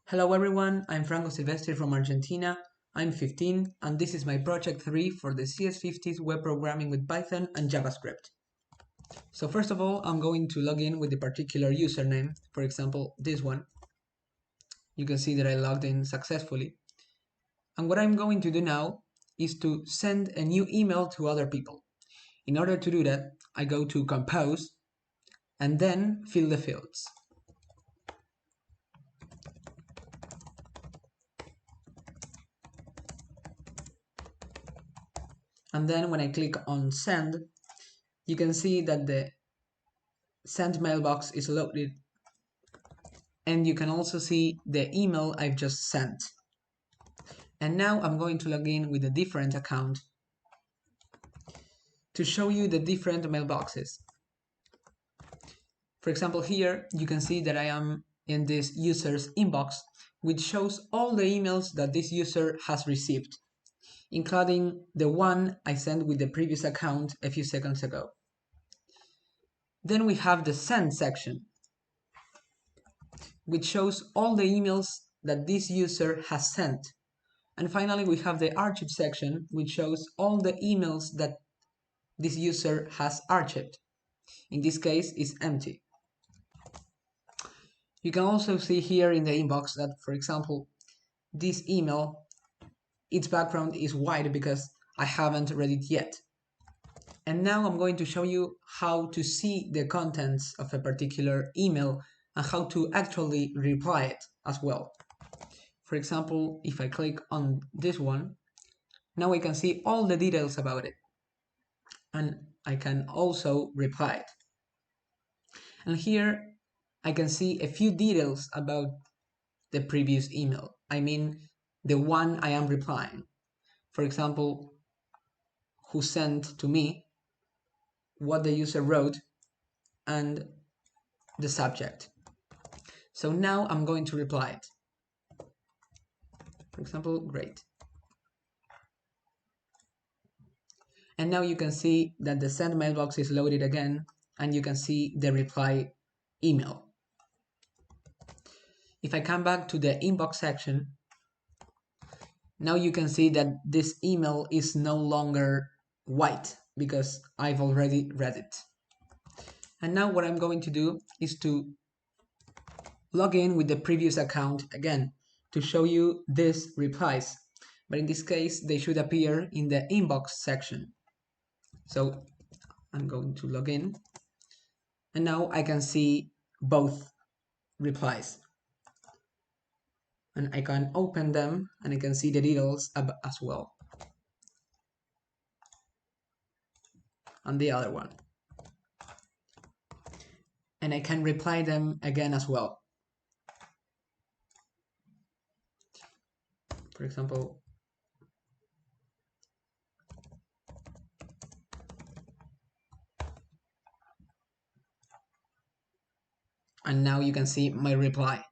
Hello everyone, I'm Franco Silvestri from Argentina. I'm 15 and this is my project 3 for the CS50's web programming with Python and JavaScript. So first of all, I'm going to log in with the particular username, for example, this one. You can see that I logged in successfully. And what I'm going to do now is to send a new email to other people. In order to do that, I go to Compose and then fill the fields. And then when I click on send, you can see that the send mailbox is loaded, and you can also see the email I've just sent. And now I'm going to log in with a different account to show you the different mailboxes. For example, here you can see that I am in this user's inbox, which shows all the emails that this user has received, including the one I sent with the previous account a few seconds ago. Then we have the send section, which shows all the emails that this user has sent. And finally, we have the archive section, which shows all the emails that this user has archived. In this case, it's empty. You can also see here in the inbox that, for example, this email, its background is white because I haven't read it yet. And now I'm going to show you how to see the contents of a particular email and how to actually reply it as well. For example, if I click on this one, now I can see all the details about it. And I can also reply it. And here I can see a few details about the previous email. I mean, the one I am replying. For example, who sent to me, what the user wrote, and the subject. So now I'm going to reply it. For example, great. And now you can see that the send mailbox is loaded again, and you can see the reply email. If I come back to the inbox section, now you can see that this email is no longer white because I've already read it. And now what I'm going to do is to log in with the previous account again to show you these replies. But in this case, they should appear in the inbox section. So I'm going to log in. And now I can see both replies. And I can open them and I can see the details as well. And the other one. And I can reply them again as well. For example, and now you can see my reply.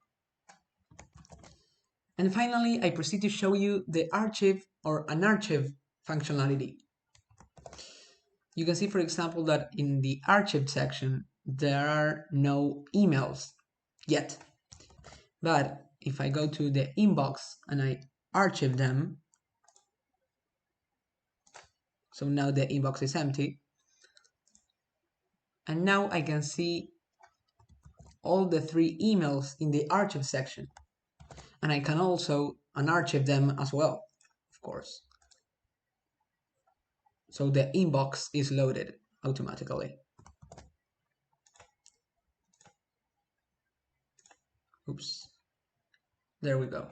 And finally, I proceed to show you the archive or unarchive functionality. You can see, for example, that in the archive section, there are no emails yet. But if I go to the inbox and I archive them, so now the inbox is empty. And now I can see all the 3 emails in the archive section. And I can also unarchive them as well, of course. So the inbox is loaded automatically. Oops. There we go.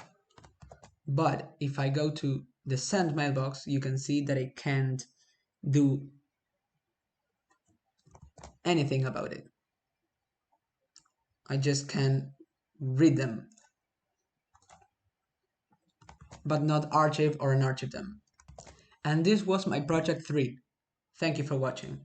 But if I go to the send mailbox, you can see that I can't do anything about it. I just can read them, but not archive or unarchive them. And this was my project 3. Thank you for watching.